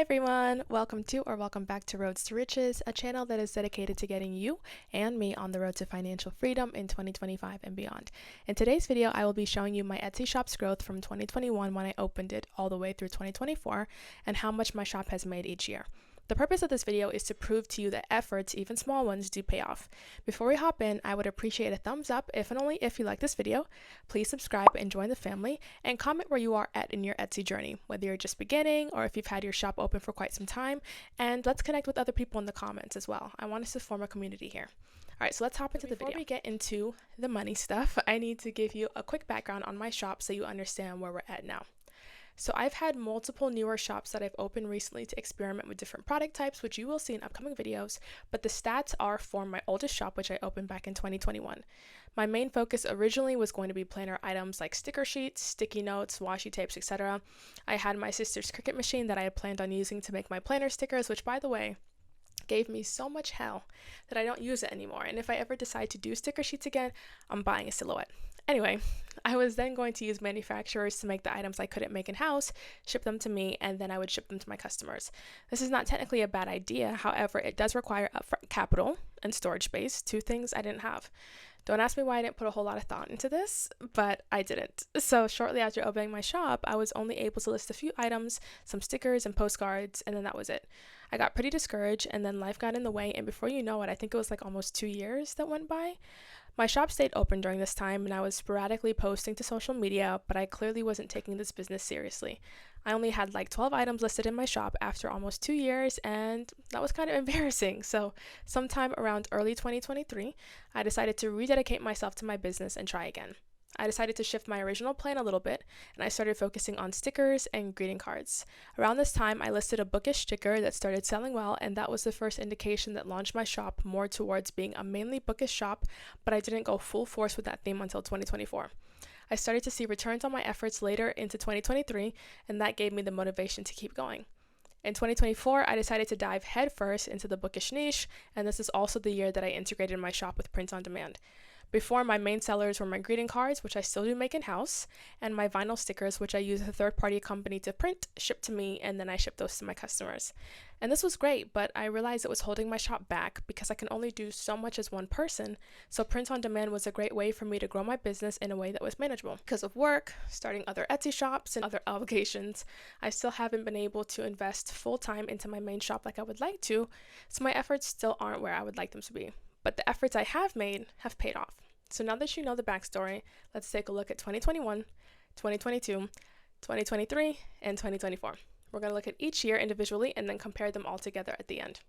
everyone, welcome to or welcome back to Roads to Riches, a channel that is dedicated to getting you and me on the road to financial freedom in 2025 and beyond. In today's video, I will be showing you my Etsy shop's growth from 2021 when I opened it all the way through 2024 and how much my shop has made each year. The purpose of this video is to prove to you that efforts, even small ones, do pay off. Before we hop in, I would appreciate a thumbs up if and only if you like this video. Please subscribe and join the family, and comment where you are at in your Etsy journey, whether you're just beginning or if you've had your shop open for quite some time, and let's connect with other people in the comments as well. I want us to form a community here. Alright, so let's hop into the video. Before we get into the money stuff, I need to give you a quick background on my shop so you understand where we're at now. So I've had multiple newer shops that I've opened recently to experiment with different product types, which you will see in upcoming videos, but the stats are for my oldest shop, which I opened back in 2021. My main focus originally was going to be planner items like sticker sheets, sticky notes, washi tapes, etc. I had my sister's Cricut machine that I had planned on using to make my planner stickers, which, by the way, gave me so much hell that I don't use it anymore. And if I ever decide to do sticker sheets again, I'm buying a silhouette. Anyway, I was then going to use manufacturers to make the items I couldn't make in-house, ship them to me, and then I would ship them to my customers. This is not technically a bad idea. However, it does require upfront capital and storage space, two things I didn't have. Don't ask me why I didn't put a whole lot of thought into this, but I didn't. So shortly after opening my shop, I was only able to list a few items, some stickers and postcards, and then that was it. I got pretty discouraged, and then life got in the way, and before you know it, I think it was like almost 2 years that went by. My shop stayed open during this time, and I was sporadically posting to social media, but I clearly wasn't taking this business seriously. I only had like 12 items listed in my shop after almost 2 years, and that was kind of embarrassing. So sometime around early 2023, I decided to rededicate myself to my business and try again. I decided to shift my original plan a little bit, and I started focusing on stickers and greeting cards. Around this time, I listed a bookish sticker that started selling well, and that was the first indication that launched my shop more towards being a mainly bookish shop, but I didn't go full force with that theme until 2024. I started to see returns on my efforts later into 2023, and that gave me the motivation to keep going. In 2024, I decided to dive headfirst into the bookish niche, and this is also the year that I integrated my shop with print on demand. Before, my main sellers were my greeting cards, which I still do make in-house, and my vinyl stickers, which I use a third-party company to print, ship to me, and then I ship those to my customers. And this was great, but I realized it was holding my shop back because I can only do so much as one person, so print on demand was a great way for me to grow my business in a way that was manageable. Because of work, starting other Etsy shops, and other obligations, I still haven't been able to invest full-time into my main shop like I would like to, so my efforts still aren't where I would like them to be. But the efforts I have made have paid off. So now that you know the backstory, let's take a look at 2021, 2022, 2023, and 2024. We're going to look at each year individually and then compare them all together at the end.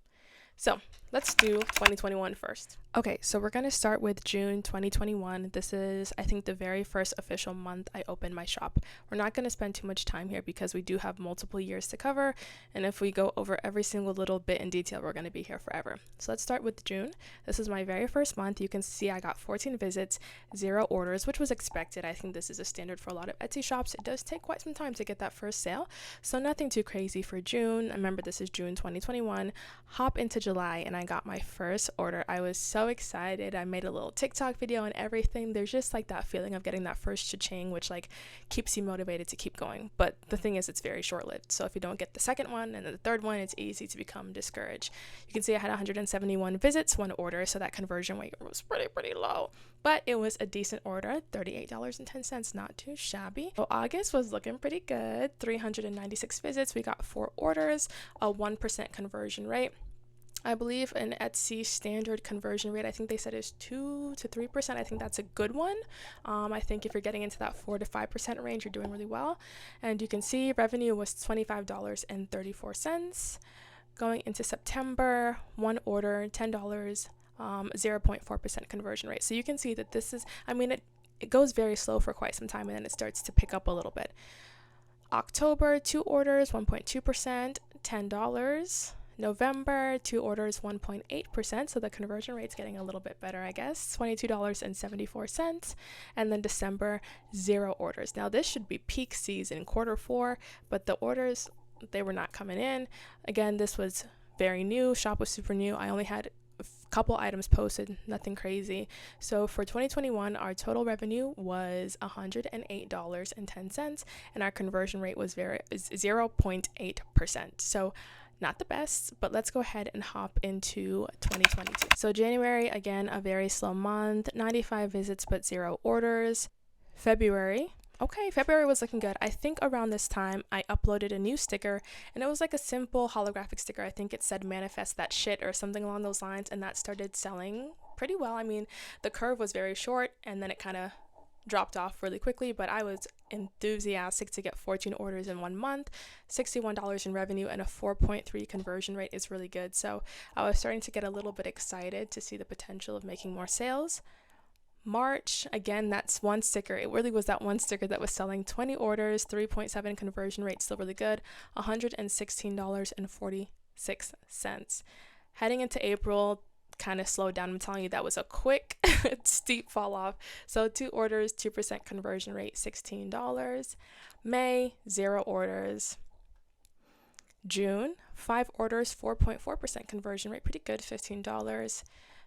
So let's do 2021 first. Okay, so we're going to start with June 2021. This is, I think, the very first official month I opened my shop. We're not going to spend too much time here because we do have multiple years to cover, and if we go over every single little bit in detail, we're going to be here forever. So let's start with June. This is my very first month. You can see I got 14 visits, 0 orders, which was expected. I think this is a standard for a lot of Etsy shops. It does take quite some time to get that first sale, so nothing too crazy for June. Remember, this is June 2021. Hop into July, and I got my first order. I was so excited. I made a little TikTok video and everything. There's just like that feeling of getting that first cha-ching, which like keeps you motivated to keep going. But the thing is, it's very short-lived. So if you don't get the second one and then the third one, it's easy to become discouraged. You can see I had 171 visits, 1 order, so that conversion rate was pretty low. But it was a decent order, $38.10, not too shabby. So August was looking pretty good, 396 visits. We got 4 orders, a 1% conversion rate. I believe an Etsy standard conversion rate, I think they said is 2 to 3%. I think that's a good one. I think if you're getting into that 4 to 5% range, you're doing really well. And you can see revenue was $25.34. Going into September, 1 order, $10, 0.4% conversion rate. So you can see that this is, I mean, it goes very slow for quite some time, and then it starts to pick up a little bit. October, 2 orders, 1.2%, $10. November, 2 orders, 1.8%, so the conversion rate's getting a little bit better, I guess, $22.74. And then December, 0 orders. Now this should be peak season, Q4, but the orders, they were not coming in. Again, this was very new. Shop was super new. I only had couple items posted, nothing crazy. So for 2021, our total revenue was $108.10, and our conversion rate was 0.8%. So not the best, but let's go ahead and hop into 2022. So January, again, a very slow month, 95 visits but 0 orders. February was looking good. I think around this time I uploaded a new sticker, and it was like a simple holographic sticker. I think it said manifest that shit or something along those lines, and that started selling pretty well. I mean, the curve was very short and then it kind of dropped off really quickly, but I was enthusiastic to get 14 orders in 1 month, $61 in revenue, and a 4.3 conversion rate is really good. So I was starting to get a little bit excited to see the potential of making more sales. March, again, that's one sticker. It really was that one sticker that was selling. 20 orders, 3.7 conversion rate, still really good, $116.46. Heading into April, kind of slowed down. I'm telling you, that was a quick, steep fall off. So 2 orders, 2% conversion rate, $16. May, 0 orders. June, 5 orders, 4.4% conversion rate, pretty good, $15.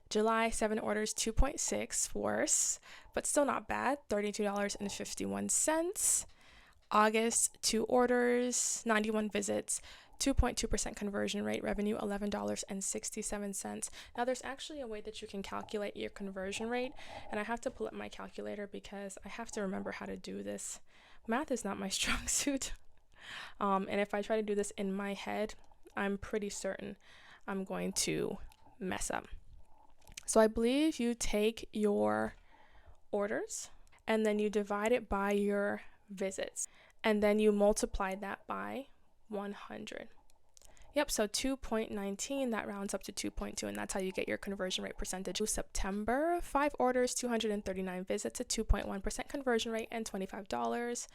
July, 7 orders, 2.6, worse, but still not bad, $32.51. August, 2 orders, 91 visits, 2.2% conversion rate, revenue $11.67. Now there's actually a way that you can calculate your conversion rate, and I have to pull up my calculator because I have to remember how to do this. Math is not my strong suit. And if I try to do this in my head, I'm pretty certain I'm going to mess up. So I believe you take your orders and then you divide it by your visits, and then you multiply that by 100. Yep, so 2.19, that rounds up to 2.2, and that's how you get your conversion rate percentage. September, 5 orders, 239 visits, a 2.1% conversion rate, and $25.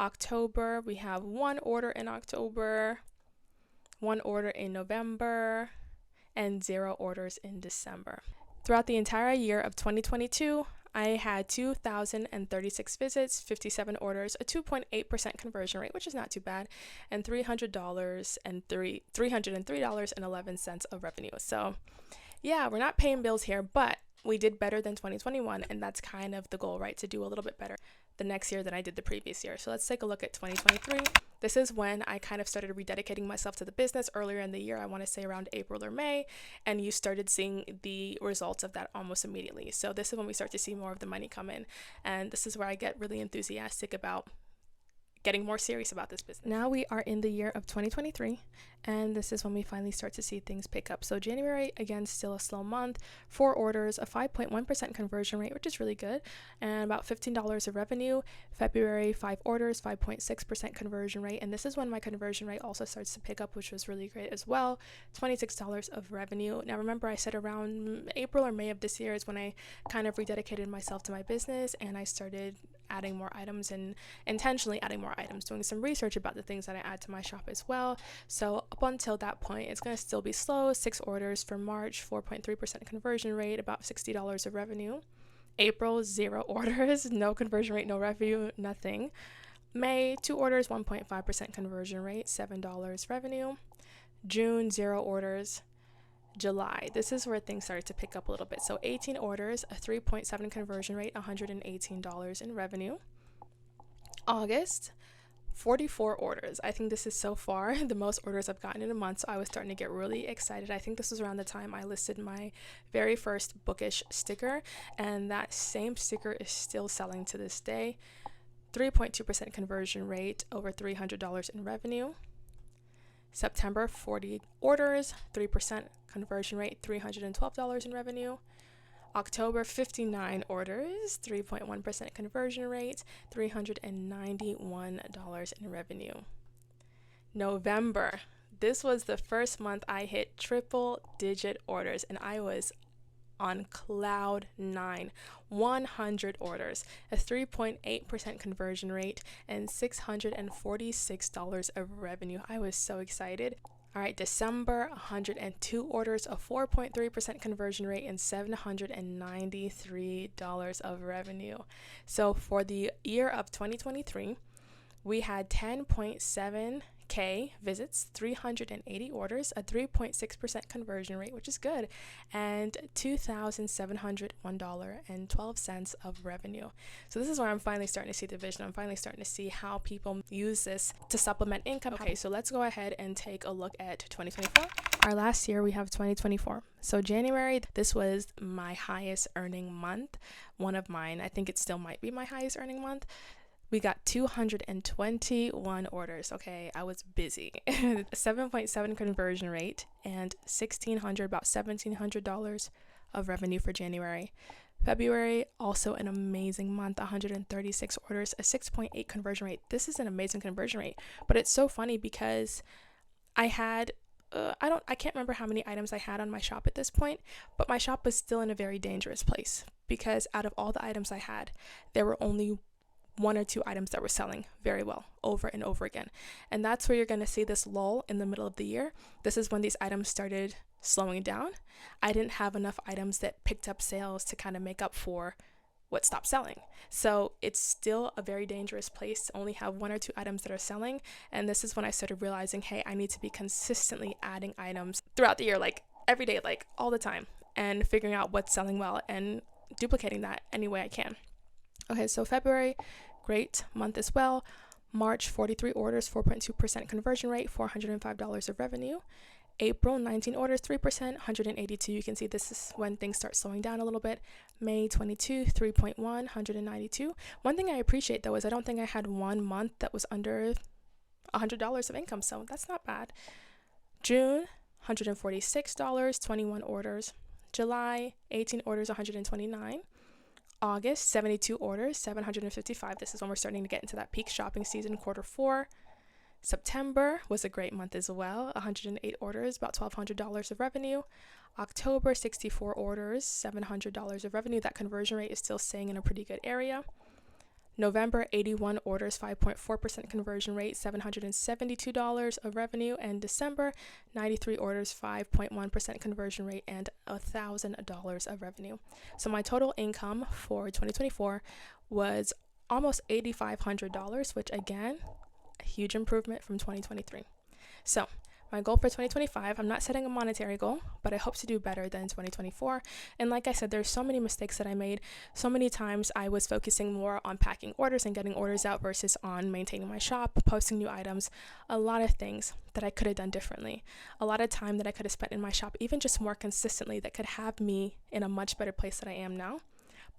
October, we have 1 order in October, 1 order in November, and 0 orders in December. Throughout the entire year of 2022, I had 2,036 visits, 57 orders, a 2.8% conversion rate, which is not too bad, and $303.11 of revenue. So yeah, we're not paying bills here, but we did better than 2021, and that's kind of the goal, right? To do a little bit better the next year than I did the previous year. So let's take a look at 2023. This is when I kind of started rededicating myself to the business earlier in the year. I want to say around April or May, and you started seeing the results of that almost immediately. So this is when we start to see more of the money come in, and this is where I get really enthusiastic about getting more serious about this business. Now we are in the year of 2023, and this is when we finally start to see things pick up. So January, again, still a slow month, 4 orders, a 5.1% conversion rate, which is really good, and about $15 of revenue. February, 5 orders, 5.6% conversion rate, and this is when my conversion rate also starts to pick up, which was really great as well, $26 of revenue. Now remember, I said around April or May of this year is when I kind of rededicated myself to my business, and I started adding more items and intentionally adding more items, doing some research about the things that I add to my shop as well. So up until that point, it's going to still be slow. 6 orders for March, 4.3% conversion rate, about $60 of revenue. April, 0 orders, no conversion rate, no revenue, nothing. May, 2 orders, 1.5% conversion rate, $7 revenue. June, 0 orders. July, this is where things started to pick up a little bit. So 18 orders, a 3.7 conversion rate, $118 in revenue. August, 44 orders. I think this is so far the most orders I've gotten in a month, so I was starting to get really excited. I think this was around the time I listed my very first bookish sticker, and that same sticker is still selling to this day. 3.2% conversion rate, over $300 in revenue. September, 40 orders, 3% conversion rate, $312 in revenue. October, 59 orders, 3.1% conversion rate, $391 in revenue. November, this was the first month I hit triple-digit orders, and I was on cloud 9. 100 orders, a 3.8% conversion rate, and $646 of revenue. I was so excited. All right, December, 102 orders, a 4.3% conversion rate, and $793 of revenue. So for the year of 2023, we had 10.7 K visits, 380 orders, a 3.6% conversion rate, which is good, and $2,701.12 of revenue. So this is where I'm finally starting to see the vision. I'm finally starting to see how people use this to supplement income. Okay, so let's go ahead and take a look at 2024. Our last year, we have 2024. So January, this was my highest earning month, one of mine. I think it still might be my highest earning month. We got 221 orders. Okay, I was busy. 7.7 conversion rate and about $1,700 of revenue for January. February, also an amazing month, 136 orders, a 6.8 conversion rate. This is an amazing conversion rate, but it's so funny because I had I can't remember how many items I had on my shop at this point, but my shop was still in a very dangerous place because out of all the items I had, there were only 1 or 2 items that were selling very well over and over again. And that's where you're going to see this lull in the middle of the year. This is when these items started slowing down. I didn't have enough items that picked up sales to kind of make up for what stopped selling. So it's still a very dangerous place to only have 1 or 2 items that are selling. And this is when I started realizing, hey, I need to be consistently adding items throughout the year, like every day, like all the time, and figuring out what's selling well and duplicating that any way I can. Okay, so February, great month as well. March, 43 orders, 4.2% conversion rate, $405 of revenue. April, 19 orders, 3%, 182. You can see this is when things start slowing down a little bit. May, 22, 3.1, 192. One thing I appreciate though is I don't think I had one month that was under $100 of income, so that's not bad. June, $146, 21 orders. July, 18 orders, 129. August, 72 orders, 755. This is when we're starting to get into that peak shopping season, quarter 4. September was a great month as well, 108 orders, about $1,200 of revenue. October, 64 orders, $700 of revenue. That conversion rate is still staying in a pretty good area. November, 81 orders, 5.4% conversion rate, $772 of revenue. And December, 93 orders, 5.1% conversion rate, and $1,000 of revenue. So my total income for 2024 was almost $8,500, which again, a huge improvement from 2023. So my goal for 2025, I'm not setting a monetary goal, but I hope to do better than 2024. And like I said, there's so many mistakes that I made. So many times I was focusing more on packing orders and getting orders out versus on maintaining my shop, posting new items, a lot of things that I could have done differently. A lot of time that I could have spent in my shop, even just more consistently, that could have me in a much better place than I am now.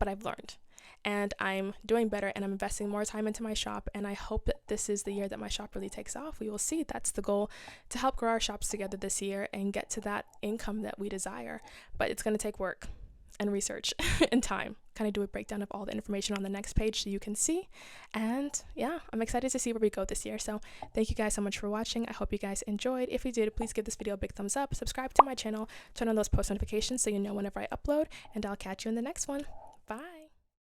But I've learned. And I'm doing better and I'm investing more time into my shop, and I hope that this is the year that my shop really takes off. We will see. That's the goal, to help grow our shops together this year and get to that income that we desire. But it's going to take work and research and time. Kind of do a breakdown of all the information on the next page so you can see. And yeah, I'm excited to see where we go this year. So thank you guys so much for watching. I hope you guys enjoyed. If you did, please give this video a big thumbs up, subscribe to my channel, turn on those post notifications so you know whenever I upload, and I'll catch you in the next one. Bye.